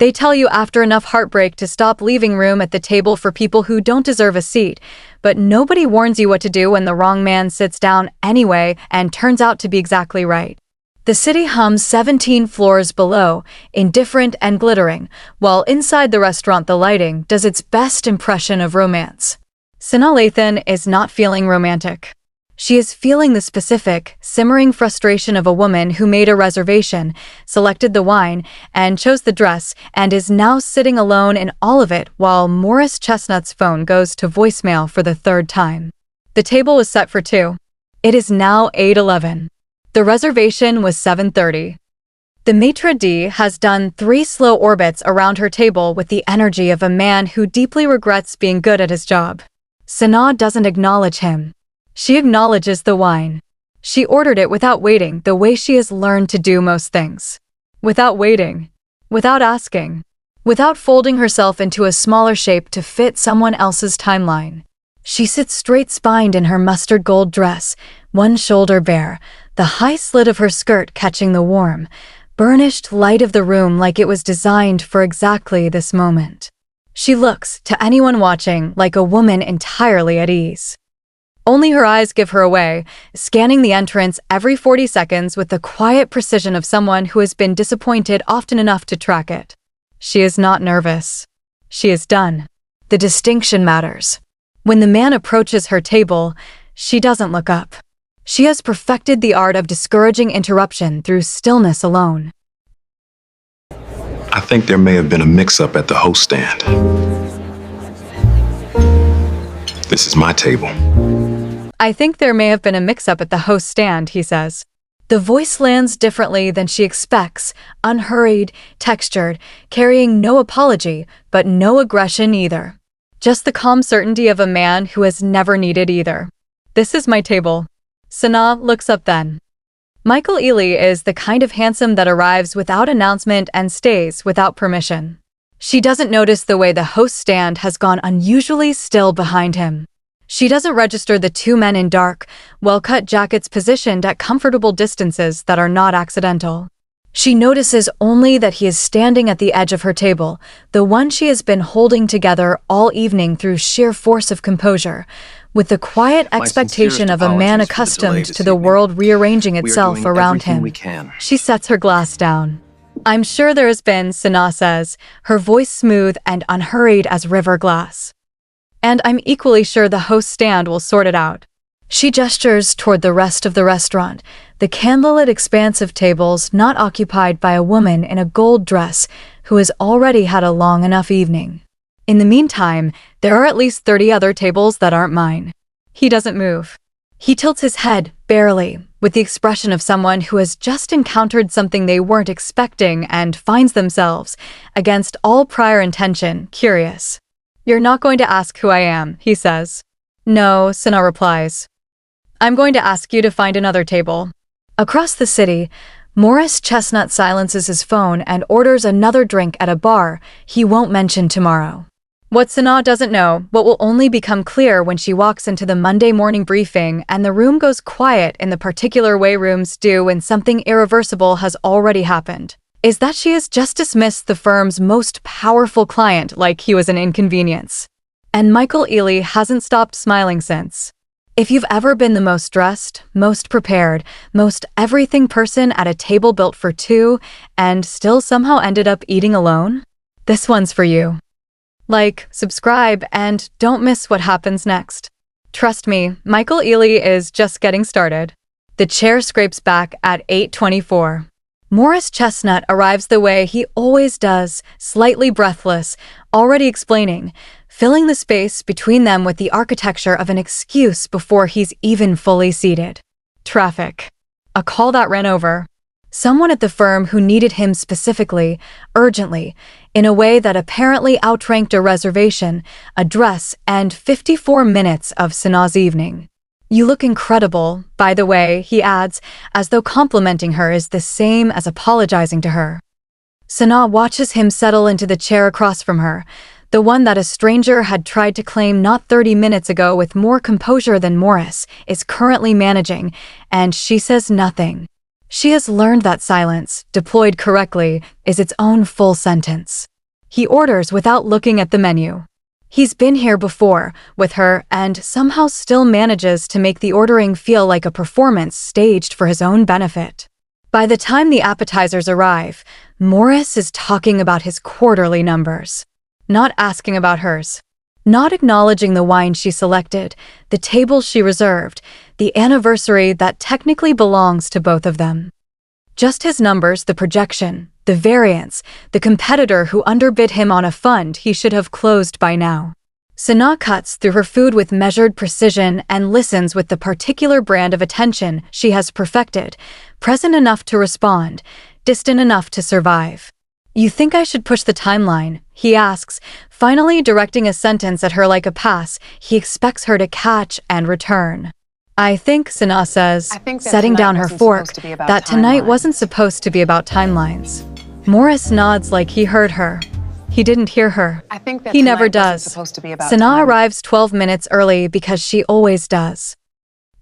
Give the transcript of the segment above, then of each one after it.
They tell you after enough heartbreak to stop leaving room at the table for people who don't deserve a seat, but nobody warns you what to do when the wrong man sits down anyway and turns out to be exactly right. The city hums 17 floors below, indifferent and glittering, while inside the restaurant the lighting does its best impression of romance. Sanaa Lathan is not feeling romantic. She is feeling the specific, simmering frustration of a woman who made a reservation, selected the wine, and chose the dress, and is now sitting alone in all of it while Morris Chestnut's phone goes to voicemail for the third time. The table was set for 2. It is now 8:11. The reservation was 7:30. The maitre d' has done 3 slow orbits around her table with the energy of a man who deeply regrets being good at his job. Sanaa doesn't acknowledge him. She acknowledges the wine. She ordered it without waiting, the way she has learned to do most things. Without waiting. Without asking. Without folding herself into a smaller shape to fit someone else's timeline. She sits straight-spined in her mustard gold dress, one shoulder bare, the high slit of her skirt catching the warm, burnished light of the room like it was designed for exactly this moment. She looks, to anyone watching, like a woman entirely at ease. Only her eyes give her away, scanning the entrance every 40 seconds with the quiet precision of someone who has been disappointed often enough to track it. She is not nervous. She is done. The distinction matters. When the man approaches her table, she doesn't look up. She has perfected the art of discouraging interruption through stillness alone. I think there may have been a mix-up at the host stand. This is my table. I think there may have been a mix-up at the host stand, he says. The voice lands differently than she expects, unhurried, textured, carrying no apology, but no aggression either. Just the calm certainty of a man who has never needed either. This is my table. Sanaa looks up then. Michael Ealy is the kind of handsome that arrives without announcement and stays without permission. She doesn't notice the way the host stand has gone unusually still behind him. She doesn't register the 2 men in dark, well-cut jackets positioned at comfortable distances that are not accidental. She notices only that he is standing at the edge of her table, the one she has been holding together all evening through sheer force of composure, with the quiet expectation of a man accustomed to the world rearranging itself around him. She sets her glass down. I'm sure there has been, Sanaa says, her voice smooth and unhurried as river glass. And I'm equally sure the host stand will sort it out. She gestures toward the rest of the restaurant, the candlelit expanse of tables not occupied by a woman in a gold dress who has already had a long enough evening. In the meantime, there are at least 30 other tables that aren't mine. He doesn't move. He tilts his head, barely, with the expression of someone who has just encountered something they weren't expecting and finds themselves, against all prior intention, curious. You're not going to ask who I am, he says. No, Sanaa replies. I'm going to ask you to find another table. Across the city, Morris Chestnut silences his phone and orders another drink at a bar he won't mention tomorrow. What Sanaa doesn't know, what will only become clear when she walks into the Monday morning briefing and the room goes quiet in the particular way rooms do when something irreversible has already happened, is that she has just dismissed the firm's most powerful client like he was an inconvenience. And Michael Ealy hasn't stopped smiling since. If you've ever been the most dressed, most prepared, most everything person at a table built for 2 and still somehow ended up eating alone, this one's for you. Like, subscribe, and don't miss what happens next. Trust me, Michael Ealy is just getting started. The chair scrapes back at 8:24. Morris Chestnut arrives the way he always does, slightly breathless, already explaining, filling the space between them with the architecture of an excuse before he's even fully seated. Traffic. A call that ran over. Someone at the firm who needed him specifically, urgently, in a way that apparently outranked a reservation, a dress, and 54 minutes of Sanaa's evening. You look incredible, by the way, he adds, as though complimenting her is the same as apologizing to her. Sanaa watches him settle into the chair across from her, the one that a stranger had tried to claim not 30 minutes ago with more composure than Morris is currently managing, and she says nothing. She has learned that silence, deployed correctly, is its own full sentence. He orders without looking at the menu. He's been here before, with her, and somehow still manages to make the ordering feel like a performance staged for his own benefit. By the time the appetizers arrive, Morris is talking about his quarterly numbers, not asking about hers, not acknowledging the wine she selected, the table she reserved, the anniversary that technically belongs to both of them. Just his numbers, the projection, the variance, the competitor who underbid him on a fund he should have closed by now. Sanaa cuts through her food with measured precision and listens with the particular brand of attention she has perfected, present enough to respond, distant enough to survive. "You think I should push the timeline?" he asks, finally directing a sentence at her like a pass he expects her to catch and return. "I think," Sanaa says, setting down her fork, "that tonight wasn't supposed to be about timelines." Morris nods like he heard her. He didn't hear her. He never does. Sanaa arrives 12 minutes early because she always does.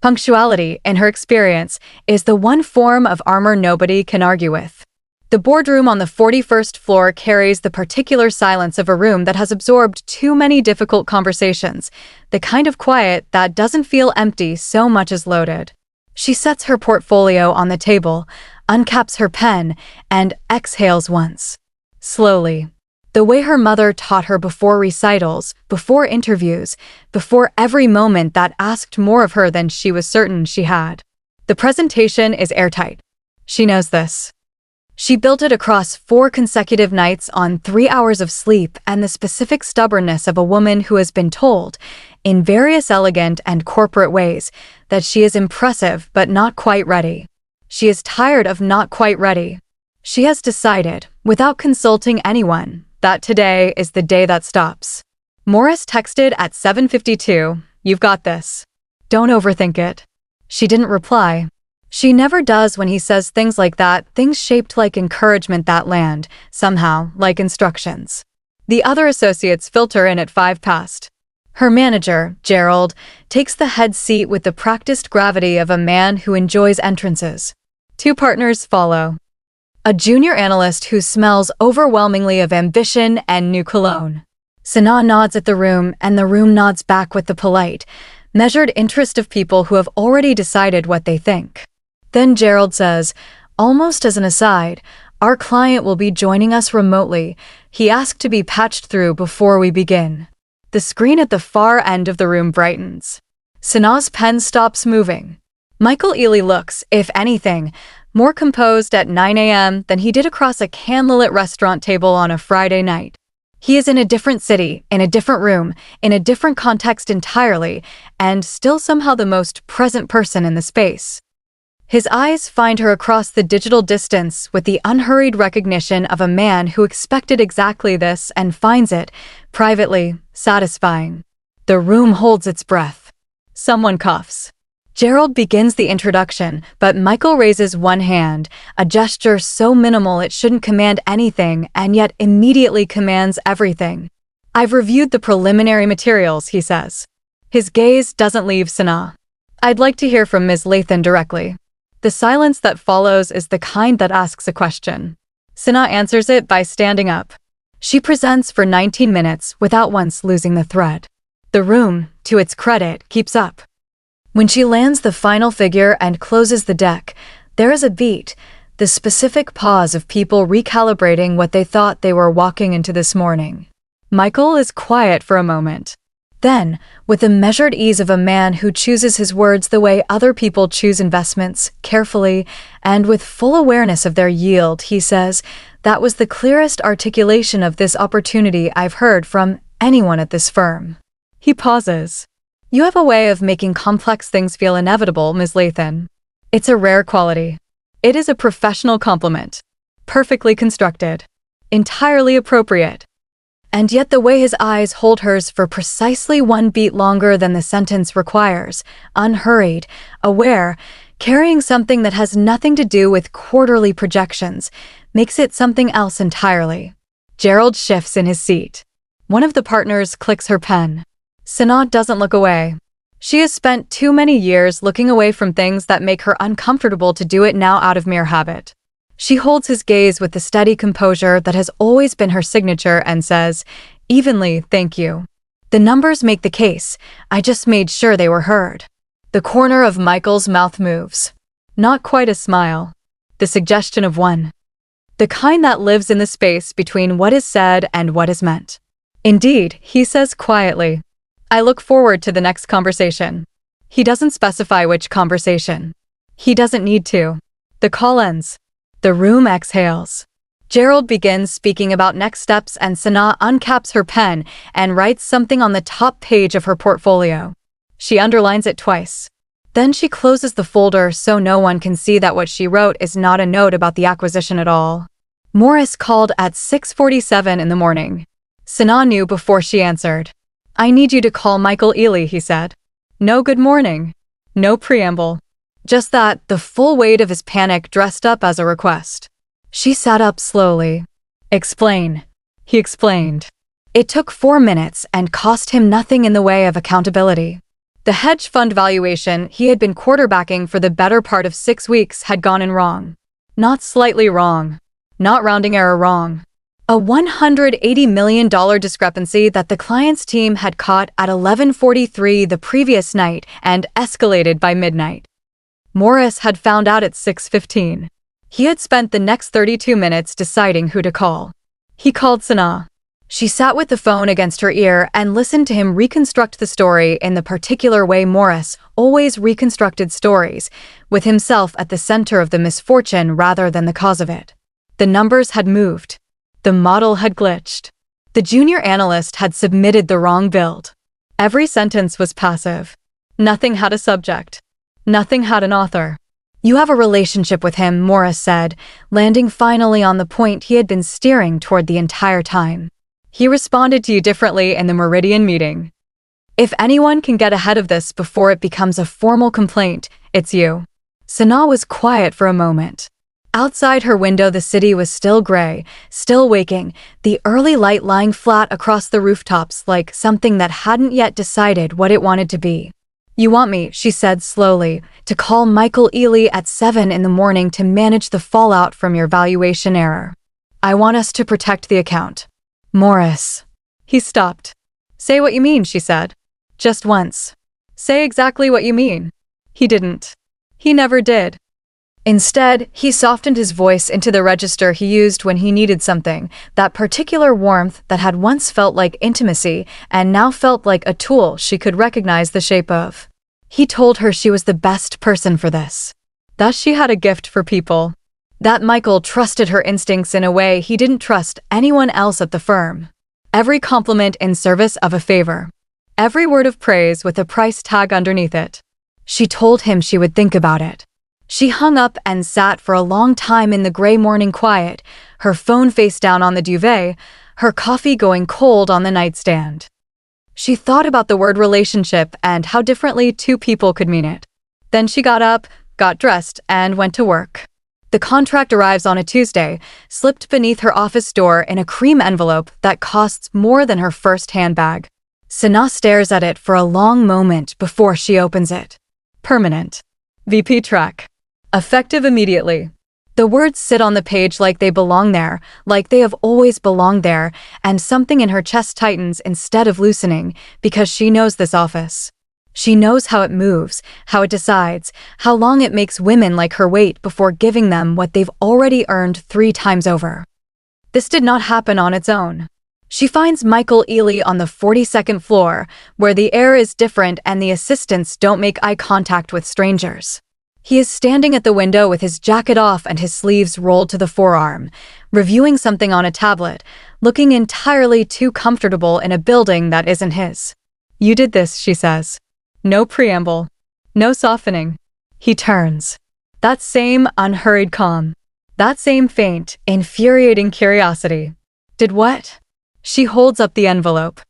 Punctuality, in her experience, is the one form of armor nobody can argue with. The boardroom on the 41st floor carries the particular silence of a room that has absorbed too many difficult conversations, the kind of quiet that doesn't feel empty so much as loaded. She sets her portfolio on the table, uncaps her pen, and exhales once. Slowly. The way her mother taught her before recitals, before interviews, before every moment that asked more of her than she was certain she had. The presentation is airtight. She knows this. She built it across 4 consecutive nights on 3 hours of sleep and the specific stubbornness of a woman who has been told, in various elegant and corporate ways, that she is impressive but not quite ready. She is tired of not quite ready. She has decided, without consulting anyone, that today is the day that stops. Morris texted at 7:52, "You've got this. Don't overthink it." She didn't reply. She never does when he says things like that, things shaped like encouragement that land, somehow, like instructions. The other associates filter in at 5 past. Her manager, Gerald, takes the head seat with the practiced gravity of a man who enjoys entrances. 2 partners follow. A junior analyst who smells overwhelmingly of ambition and new cologne. Sanaa nods at the room, and the room nods back with the polite, measured interest of people who have already decided what they think. Then Gerald says, almost as an aside, "Our client will be joining us remotely. He asked to be patched through before we begin." The screen at the far end of the room brightens. Sanaa's pen stops moving. Michael Ealy looks, if anything, more composed at 9 a.m. than he did across a candlelit restaurant table on a Friday night. He is in a different city, in a different room, in a different context entirely, and still somehow the most present person in the space. His eyes find her across the digital distance with the unhurried recognition of a man who expected exactly this and finds it, privately, satisfying. The room holds its breath. Someone coughs. Gerald begins the introduction, but Michael raises one hand, a gesture so minimal it shouldn't command anything and yet immediately commands everything. "I've reviewed the preliminary materials," he says. His gaze doesn't leave Sanaa. "I'd like to hear from Ms. Lathan directly." The silence that follows is the kind that asks a question. Sanaa answers it by standing up. She presents for 19 minutes without once losing the thread. The room, to its credit, keeps up. When she lands the final figure and closes the deck, there is a beat, the specific pause of people recalibrating what they thought they were walking into this morning. Michael is quiet for a moment. Then, with the measured ease of a man who chooses his words the way other people choose investments, carefully, and with full awareness of their yield, he says, "That was the clearest articulation of this opportunity I've heard from anyone at this firm." He pauses. "You have a way of making complex things feel inevitable, Ms. Lathan. It's a rare quality. It is a professional compliment. Perfectly constructed. Entirely appropriate." And yet the way his eyes hold hers for precisely 1 beat longer than the sentence requires, unhurried, aware, carrying something that has nothing to do with quarterly projections, makes it something else entirely. Gerald shifts in his seat. One of the partners clicks her pen. Sanaa doesn't look away. She has spent too many years looking away from things that make her uncomfortable to do it now out of mere habit. She holds his gaze with the steady composure that has always been her signature and says, "Evenly, thank you. The numbers make the case. I just made sure they were heard." The corner of Michael's mouth moves. Not quite a smile. The suggestion of one. The kind that lives in the space between what is said and what is meant. "Indeed," he says quietly. "I look forward to the next conversation." He doesn't specify which conversation. He doesn't need to. The call ends. The room exhales. Gerald begins speaking about next steps and Sanaa uncaps her pen and writes something on the top page of her portfolio. She underlines it twice. Then she closes the folder so no one can see that what she wrote is not a note about the acquisition at all. Morris called at 6:47 in the morning. Sanaa knew before she answered. "I need you to call Michael Ealy," he said. No good morning. No preamble. Just that, the full weight of his panic dressed up as a request. She sat up slowly. "Explain," he explained. It took 4 minutes and cost him nothing in the way of accountability. The hedge fund valuation he had been quarterbacking for the better part of 6 weeks had gone in wrong. Not slightly wrong. Not rounding error wrong. A $180 million discrepancy that the client's team had caught at 11:43 the previous night and escalated by midnight. Morris had found out at 6:15. He had spent the next 32 minutes deciding who to call. He called Sanaa. She sat with the phone against her ear and listened to him reconstruct the story in the particular way Morris always reconstructed stories, with himself at the center of the misfortune rather than the cause of it. The numbers had moved. The model had glitched. The junior analyst had submitted the wrong build. Every sentence was passive. Nothing had a subject. Nothing had an author. "You have a relationship with him," Morris said, landing finally on the point he had been steering toward the entire time. "He responded to you differently in the Meridian meeting. If anyone can get ahead of this before it becomes a formal complaint, it's you." Sanaa was quiet for a moment. Outside her window the city was still gray, still waking, the early light lying flat across the rooftops like something that hadn't yet decided what it wanted to be. "You want me," she said slowly, "to call Michael Ealy at 7 in the morning to manage the fallout from your valuation error. I want us to protect the account." "Morris." He stopped. "Say what you mean," she said. "Just once. Say exactly what you mean." He didn't. He never did. Instead, he softened his voice into the register he used when he needed something, that particular warmth that had once felt like intimacy and now felt like a tool she could recognize the shape of. He told her she was the best person for this. That she had a gift for people. That Michael trusted her instincts in a way he didn't trust anyone else at the firm. Every compliment in service of a favor. Every word of praise with a price tag underneath it. She told him she would think about it. She hung up and sat for a long time in the gray morning quiet, her phone face down on the duvet, her coffee going cold on the nightstand. She thought about the word relationship and how differently two people could mean it. Then she got up, got dressed, and went to work. The contract arrives on a Tuesday, slipped beneath her office door in a cream envelope that costs more than her first handbag. Sanaa stares at it for a long moment before she opens it. Permanent. VP track. Effective immediately. The words sit on the page like they belong there, like they have always belonged there, and something in her chest tightens instead of loosening, because she knows this office. She knows how it moves, how it decides, how long it makes women like her wait before giving them what they've already earned 3 times over. This did not happen on its own. She finds Michael Ealy on the 42nd floor, where the air is different and the assistants don't make eye contact with strangers. He is standing at the window with his jacket off and his sleeves rolled to the forearm, reviewing something on a tablet, looking entirely too comfortable in a building that isn't his. "You did this," she says. No preamble. No softening. He turns. That same unhurried calm. That same faint, infuriating curiosity. "Did what?" She holds up the envelope.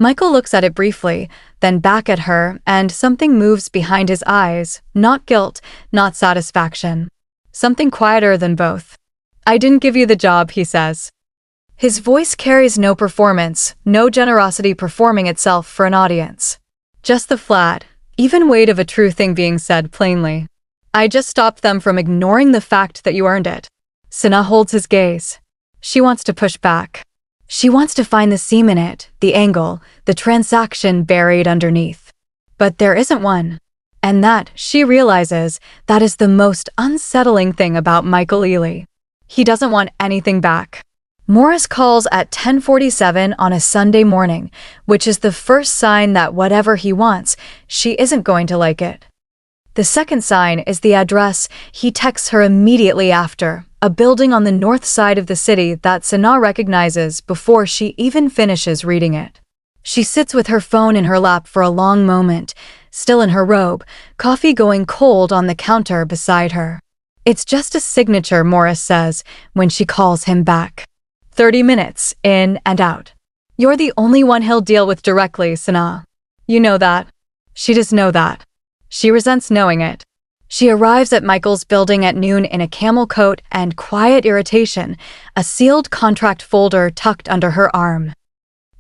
Michael looks at it briefly, then back at her, and something moves behind his eyes, not guilt, not satisfaction. Something quieter than both. "I didn't give you the job," he says. His voice carries no performance, no generosity performing itself for an audience. Just the flat, even weight of a true thing being said plainly. I just stopped them from ignoring the fact that you earned it. Sanaa holds his gaze. She wants to push back. She wants to find the seam in it, the angle, the transaction buried underneath. But there isn't one. And that, she realizes, that is the most unsettling thing about Michael Ealy. He doesn't want anything back. Morris calls at 10:47 on a Sunday morning, which is the first sign that whatever he wants, she isn't going to like it. The second sign is the address he texts her immediately after, a building on the north side of the city that Sanaa recognizes before she even finishes reading it. She sits with her phone in her lap for a long moment, still in her robe, coffee going cold on the counter beside her. It's just a signature, Morris says, when she calls him back. 30 minutes, in and out. You're the only one he'll deal with directly, Sanaa. You know that. She does know that. She resents knowing it. She arrives at Michael's building at noon in a camel coat and quiet irritation, a sealed contract folder tucked under her arm.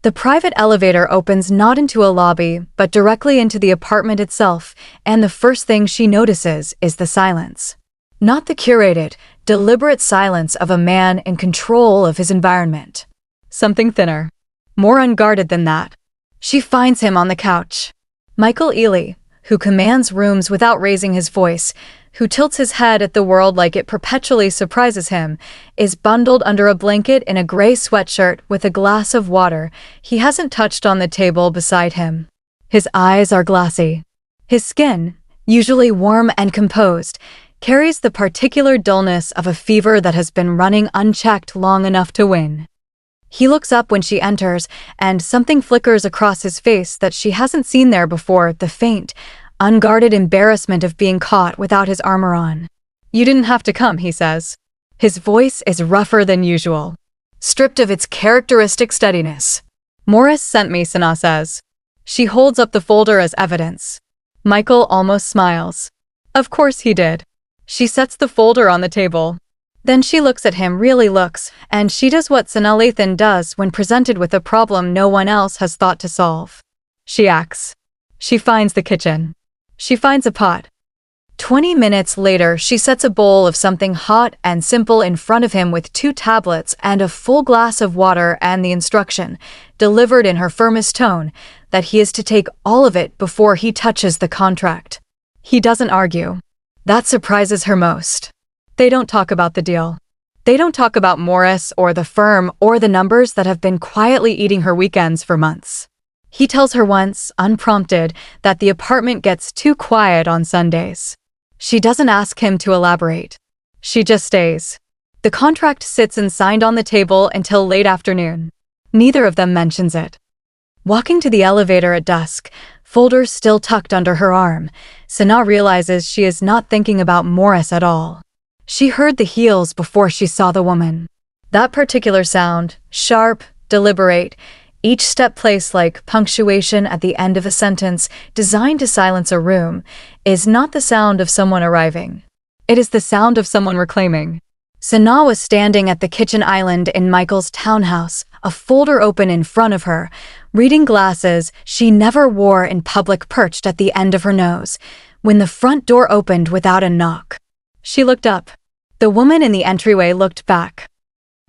The private elevator opens not into a lobby, but directly into the apartment itself, and the first thing she notices is the silence. Not the curated, deliberate silence of a man in control of his environment. Something thinner, more unguarded than that. She finds him on the couch. Michael Ealy, who commands rooms without raising his voice, who tilts his head at the world like it perpetually surprises him, is bundled under a blanket in a gray sweatshirt with a glass of water he hasn't touched on the table beside him. His eyes are glassy. His skin, usually warm and composed, carries the particular dullness of a fever that has been running unchecked long enough to win. He looks up when she enters, and something flickers across his face that she hasn't seen there before, the faint, unguarded embarrassment of being caught without his armor on. You didn't have to come, he says. His voice is rougher than usual, stripped of its characteristic steadiness. Morris sent me, Sanaa says. She holds up the folder as evidence. Michael almost smiles. Of course he did. She sets the folder on the table. Then she looks at him, really looks, and she does what Sanaa Lathan does when presented with a problem no one else has thought to solve. She acts. She finds the kitchen. She finds a pot. 20 minutes later, she sets a bowl of something hot and simple in front of him with 2 tablets and a full glass of water and the instruction, delivered in her firmest tone, that he is to take all of it before he touches the contract. He doesn't argue. That surprises her most. They don't talk about the deal. They don't talk about Morris or the firm or the numbers that have been quietly eating her weekends for months. He tells her once, unprompted, that the apartment gets too quiet on Sundays. She doesn't ask him to elaborate. She just stays. The contract sits and signed on the table until late afternoon. Neither of them mentions it. Walking to the elevator at dusk, folders still tucked under her arm, Sanaa realizes she is not thinking about Morris at all. She heard the heels before she saw the woman. That particular sound, sharp, deliberate, each step placed like punctuation at the end of a sentence designed to silence a room, is not the sound of someone arriving. It is the sound of someone reclaiming. Sanaa was standing at the kitchen island in Michael's townhouse, a folder open in front of her, reading glasses she never wore in public perched at the end of her nose, when the front door opened without a knock. She looked up. The woman in the entryway looked back.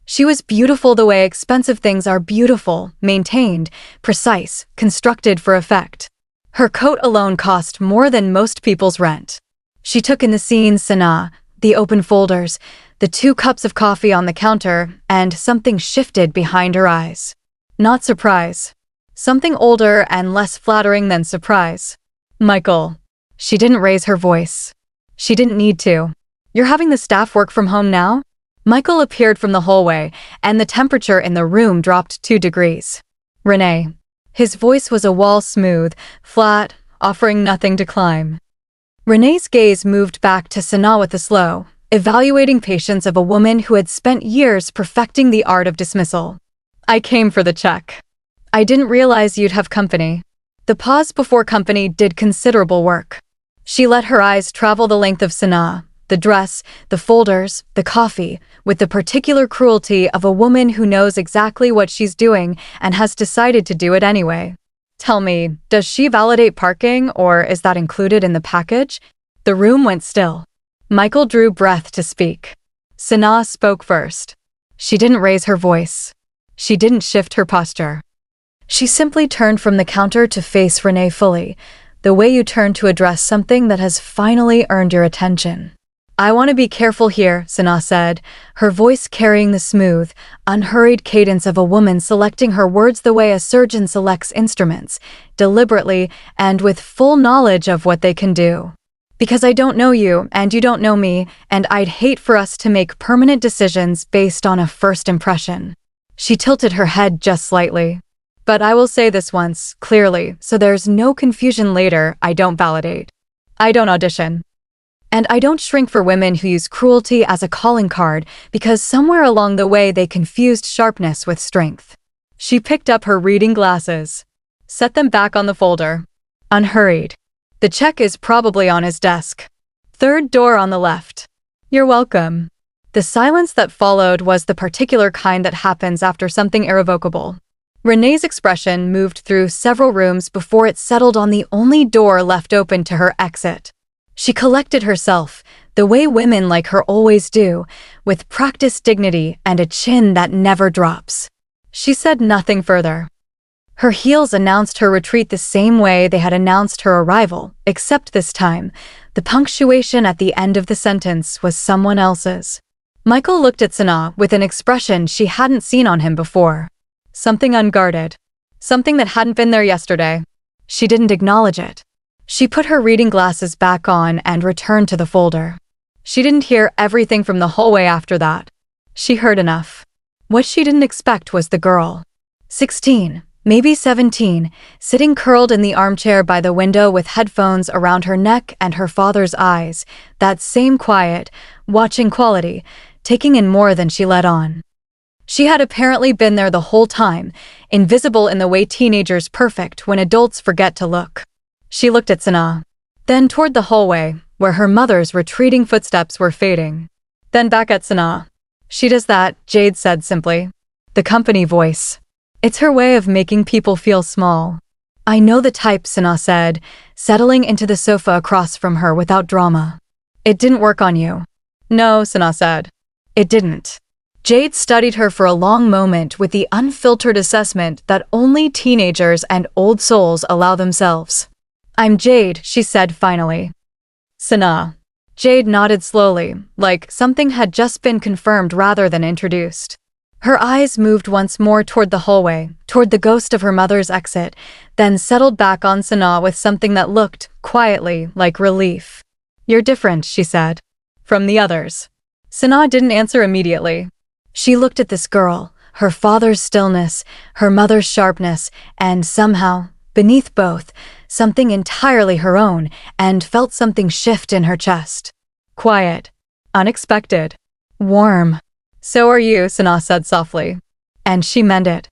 She was beautiful the way expensive things are beautiful, maintained, precise, constructed for effect. Her coat alone cost more than most people's rent. She took in the scene, Sanaa, the open folders, the 2 cups of coffee on the counter, and something shifted behind her eyes. Not surprise. Something older and less flattering than surprise. Michael. She didn't raise her voice. She didn't need to. You're having the staff work from home now? Michael appeared from the hallway, and the temperature in the room dropped 2 degrees. Renee. His voice was a wall smooth, flat, offering nothing to climb. Renee's gaze moved back to Sanaa with a slow, evaluating patience of a woman who had spent years perfecting the art of dismissal. I came for the check. I didn't realize you'd have company. The pause before company did considerable work. She let her eyes travel the length of Sanaa, the dress, the folders, the coffee, with the particular cruelty of a woman who knows exactly what she's doing and has decided to do it anyway. Tell me, does she validate parking or is that included in the package? The room went still. Michael drew breath to speak. Sanaa spoke first. She didn't raise her voice. She didn't shift her posture. She simply turned from the counter to face Renee fully, the way you turn to address something that has finally earned your attention. I want to be careful here, Sanaa said, her voice carrying the smooth, unhurried cadence of a woman selecting her words the way a surgeon selects instruments, deliberately and with full knowledge of what they can do. Because I don't know you, and you don't know me, and I'd hate for us to make permanent decisions based on a first impression. She tilted her head just slightly. But I will say this once, clearly, so there's no confusion later, I don't validate. I don't audition. And I don't shrink for women who use cruelty as a calling card because somewhere along the way they confused sharpness with strength. She picked up her reading glasses, set them back on the folder. Unhurried. The check is probably on his desk. Third door on the left. You're welcome. The silence that followed was the particular kind that happens after something irrevocable. Renee's expression moved through several rooms before it settled on the only door left open to her exit. She collected herself, the way women like her always do, with practiced dignity and a chin that never drops. She said nothing further. Her heels announced her retreat the same way they had announced her arrival, except this time, the punctuation at the end of the sentence was someone else's. Michael looked at Sanaa with an expression she hadn't seen on him before. Something unguarded. Something that hadn't been there yesterday. She didn't acknowledge it. She put her reading glasses back on and returned to the folder. She didn't hear everything from the hallway after that. She heard enough. What she didn't expect was the girl. 16, maybe 17, sitting curled in the armchair by the window with headphones around her neck and her father's eyes, that same quiet, watching quality, taking in more than she let on. She had apparently been there the whole time, invisible in the way teenagers perfect when adults forget to look. She looked at Sanaa, then toward the hallway, where her mother's retreating footsteps were fading. Then back at Sanaa. She does that, Jade said simply. The company voice. It's her way of making people feel small. I know the type, Sanaa said, settling into the sofa across from her without drama. It didn't work on you. No, Sanaa said. It didn't. Jade studied her for a long moment with the unfiltered assessment that only teenagers and old souls allow themselves. I'm Jade, she said finally. Sanaa. Jade nodded slowly, like something had just been confirmed rather than introduced. Her eyes moved once more toward the hallway, toward the ghost of her mother's exit, then settled back on Sanaa with something that looked, quietly, like relief. You're different, she said. From the others. Sanaa didn't answer immediately. She looked at this girl, her father's stillness, her mother's sharpness, and somehow, beneath both, something entirely her own, and felt something shift in her chest. Quiet. Unexpected. Warm. So are you, Sanaa said softly. And she meant it.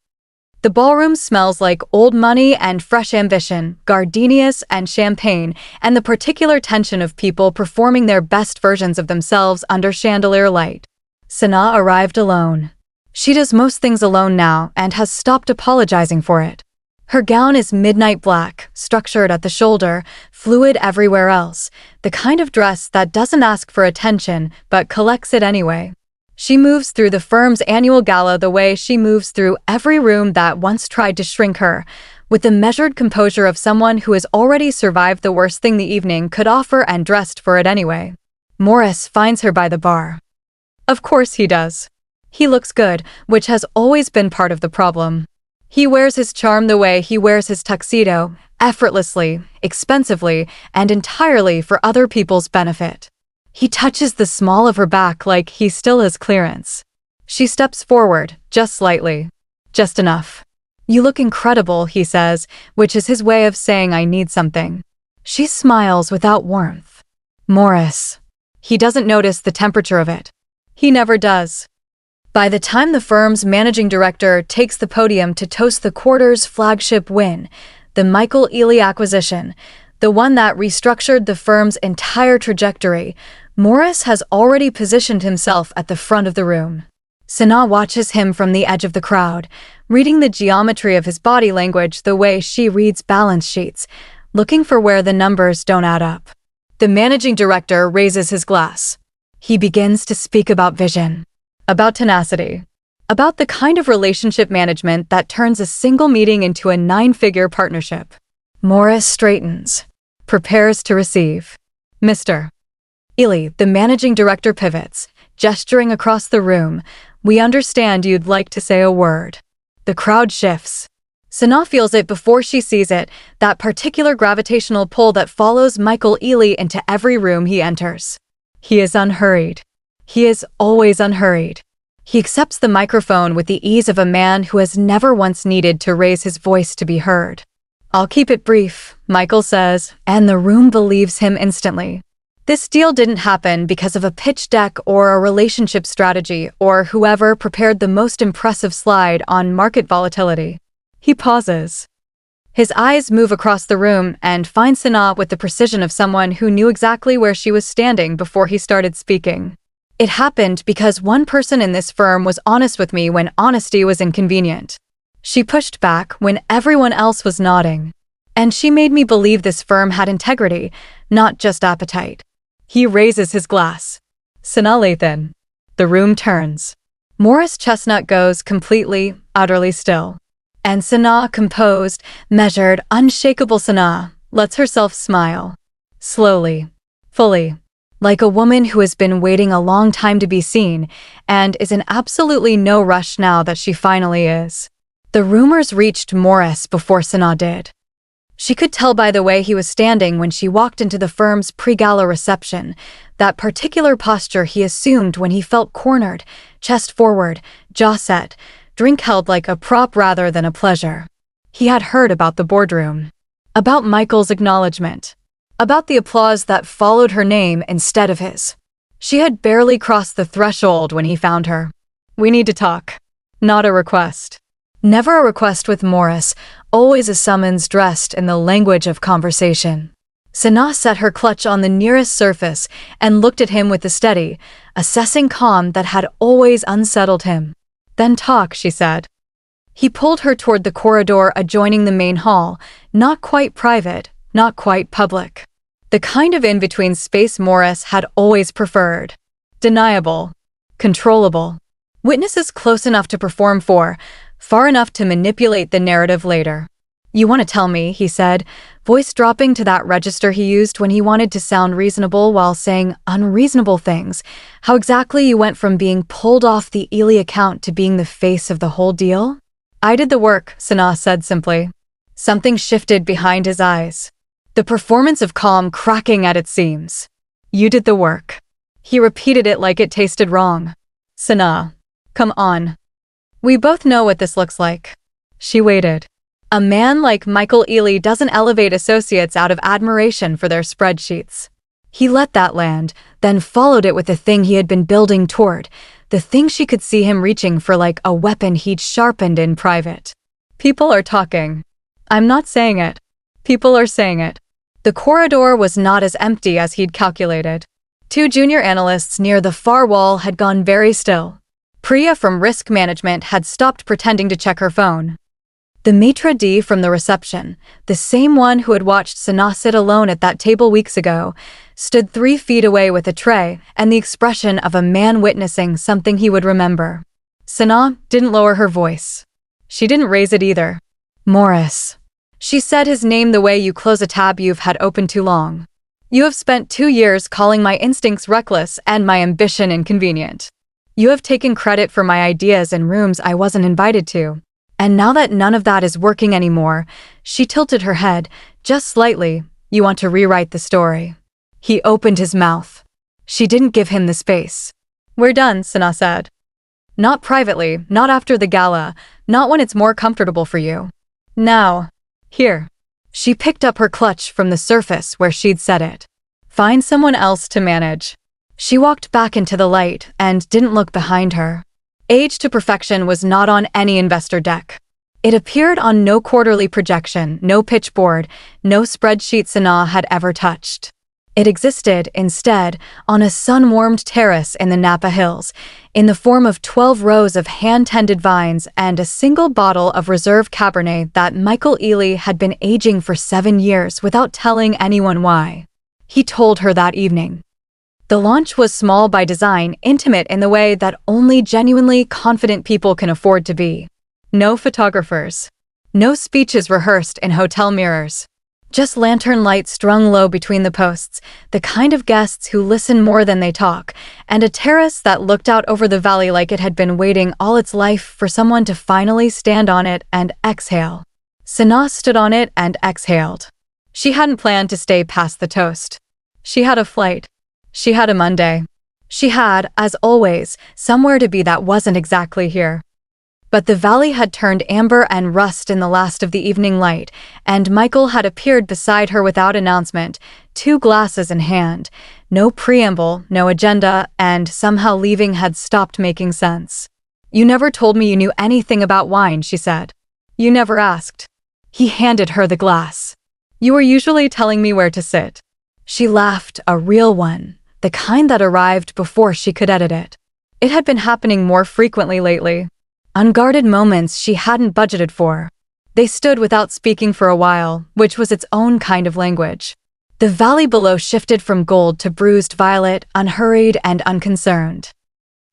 The ballroom smells like old money and fresh ambition, gardenias and champagne, and the particular tension of people performing their best versions of themselves under chandelier light. Sanaa arrived alone. She does most things alone now and has stopped apologizing for it. Her gown is midnight black, structured at the shoulder, fluid everywhere else, the kind of dress that doesn't ask for attention but collects it anyway. She moves through the firm's annual gala the way she moves through every room that once tried to shrink her, with the measured composure of someone who has already survived the worst thing the evening could offer and dressed for it anyway. Morris finds her by the bar. Of course he does. He looks good, which has always been part of the problem. He wears his charm the way he wears his tuxedo, effortlessly, expensively, and entirely for other people's benefit. He touches the small of her back like he still has clearance. She steps forward, just slightly. Just enough. You look incredible, he says, which is his way of saying I need something. She smiles without warmth. Morris. He doesn't notice the temperature of it. He never does. By the time the firm's managing director takes the podium to toast the quarter's flagship win, the Michael Ealy acquisition, the one that restructured the firm's entire trajectory, Morris has already positioned himself at the front of the room. Sanaa watches him from the edge of the crowd, reading the geometry of his body language the way she reads balance sheets, looking for where the numbers don't add up. The managing director raises his glass. He begins to speak about vision, about tenacity, about the kind of relationship management that turns a single meeting into a 9-figure partnership. Morris straightens, prepares to receive. Mr. Ealy, the managing director pivots, gesturing across the room. We understand you'd like to say a word. The crowd shifts. Sanaa feels it before she sees it, that particular gravitational pull that follows Michael Ealy into every room he enters. He is unhurried. He is always unhurried. He accepts the microphone with the ease of a man who has never once needed to raise his voice to be heard. I'll keep it brief, Michael says, and the room believes him instantly. This deal didn't happen because of a pitch deck or a relationship strategy or whoever prepared the most impressive slide on market volatility. He pauses. His eyes move across the room and find Sanaa with the precision of someone who knew exactly where she was standing before he started speaking. It happened because one person in this firm was honest with me when honesty was inconvenient. She pushed back when everyone else was nodding. And she made me believe this firm had integrity, not just appetite. He raises his glass. Sanaa Lathan. The room turns. Morris Chestnut goes completely, utterly still. And Sanaa, composed, measured, unshakable Sanaa, lets herself smile. Slowly. Fully. Like a woman who has been waiting a long time to be seen, and is in absolutely no rush now that she finally is. The rumors reached Morris before Sanaa did. She could tell by the way he was standing when she walked into the firm's pre-gala reception, that particular posture he assumed when he felt cornered, chest forward, jaw set, drink held like a prop rather than a pleasure. He had heard about the boardroom, about Michael's acknowledgement, about the applause that followed her name instead of his. She had barely crossed the threshold when he found her. We need to talk. Not a request. Never a request with Morris, always a summons dressed in the language of conversation. Sanaa set her clutch on the nearest surface and looked at him with a steady, assessing calm that had always unsettled him. Then talk, she said. He pulled her toward the corridor adjoining the main hall, not quite private, not quite public. The kind of in-between space Morris had always preferred. Deniable. Controllable. Witnesses close enough to perform for, far enough to manipulate the narrative later. You want to tell me, he said, voice dropping to that register he used when he wanted to sound reasonable while saying unreasonable things, how exactly you went from being pulled off the Ealy account to being the face of the whole deal? I did the work, Sanaa said simply. Something shifted behind his eyes. The performance of calm cracking at its seams. You did the work. He repeated it like it tasted wrong. Sanaa, come on. We both know what this looks like. She waited. A man like Michael Ealy doesn't elevate associates out of admiration for their spreadsheets. He let that land, then followed it with the thing he had been building toward, the thing she could see him reaching for like a weapon he'd sharpened in private. People are talking. I'm not saying it. People are saying it. The corridor was not as empty as he'd calculated. 2 junior analysts near the far wall had gone very still. Priya from risk management had stopped pretending to check her phone. The maitre d' from the reception, the same one who had watched Sanaa sit alone at that table weeks ago, stood 3 feet away with a tray and the expression of a man witnessing something he would remember. Sanaa didn't lower her voice. She didn't raise it either. Morris. She said his name the way you close a tab you've had open too long. You have spent 2 years calling my instincts reckless and my ambition inconvenient. You have taken credit for my ideas in rooms I wasn't invited to. And now that none of that is working anymore, she tilted her head, just slightly, you want to rewrite the story. He opened his mouth. She didn't give him the space. We're done, Sanaa said. Not privately, not after the gala, not when it's more comfortable for you. Now. Here. She picked up her clutch from the surface where she'd set it. Find someone else to manage. She walked back into the light and didn't look behind her. Age to Perfection was not on any investor deck. It appeared on no quarterly projection, no pitch board, no spreadsheet Sanaa had ever touched. It existed, instead, on a sun-warmed terrace in the Napa Hills, in the form of 12 rows of hand-tended vines and a single bottle of reserve Cabernet that Michael Ealy had been aging for 7 years without telling anyone why. He told her that evening. The launch was small by design, intimate in the way that only genuinely confident people can afford to be. No photographers. No speeches rehearsed in hotel mirrors. Just lantern lights strung low between the posts, the kind of guests who listen more than they talk, and a terrace that looked out over the valley like it had been waiting all its life for someone to finally stand on it and exhale. Sanaa stood on it and exhaled. She hadn't planned to stay past the toast. She had a flight. She had a Monday. She had, as always, somewhere to be that wasn't exactly here. But the valley had turned amber and rust in the last of the evening light, and Michael had appeared beside her without announcement, 2 glasses in hand. No preamble, no agenda, and somehow leaving had stopped making sense. "You never told me you knew anything about wine," she said. "You never asked." He handed her the glass. "You were usually telling me where to sit." She laughed, a real one, the kind that arrived before she could edit it. It had been happening more frequently lately. Unguarded moments she hadn't budgeted for. They stood without speaking for a while, which was its own kind of language. The valley below shifted from gold to bruised violet, unhurried and unconcerned.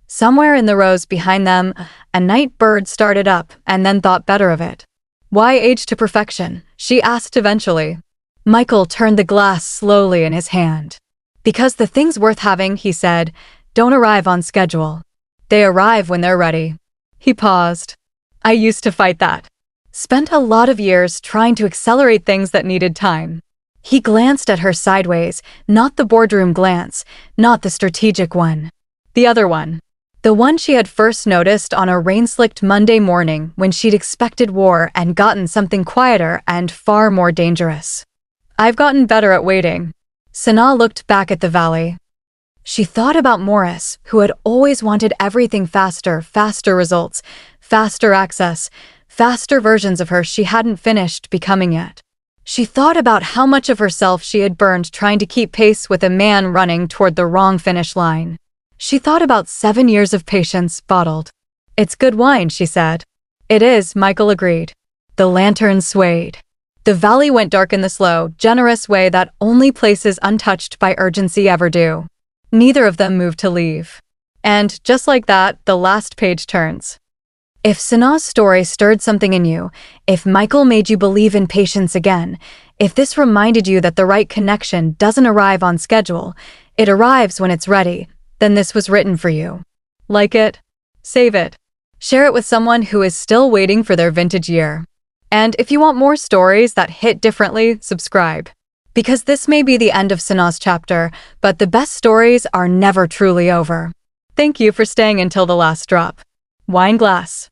Somewhere in the rows behind them, a night bird started up and then thought better of it. "Why age to perfection?" she asked eventually. Michael turned the glass slowly in his hand. "Because the things worth having," he said, "don't arrive on schedule. They arrive when they're ready." He paused. "I used to fight that. Spent a lot of years trying to accelerate things that needed time." He glanced at her sideways, not the boardroom glance, not the strategic one. The other one. The one she had first noticed on a rain-slicked Monday morning when she'd expected war and gotten something quieter and far more dangerous. "I've gotten better at waiting." Sanaa looked back at the valley. She thought about Morris, who had always wanted everything faster, faster results, faster access, faster versions of her she hadn't finished becoming yet. She thought about how much of herself she had burned trying to keep pace with a man running toward the wrong finish line. She thought about 7 years of patience bottled. "It's good wine," she said. "It is," Michael agreed. The lantern swayed. The valley went dark in the slow, generous way that only places untouched by urgency ever do. Neither of them moved to leave. And, just like that, the last page turns. If Sanaa's story stirred something in you, if Michael made you believe in patience again, if this reminded you that the right connection doesn't arrive on schedule, it arrives when it's ready, then this was written for you. Like it, save it, share it with someone who is still waiting for their vintage year. And if you want more stories that hit differently, subscribe. Because this may be the end of Sanaa's chapter, but the best stories are never truly over. Thank you for staying until the last drop. Wine glass.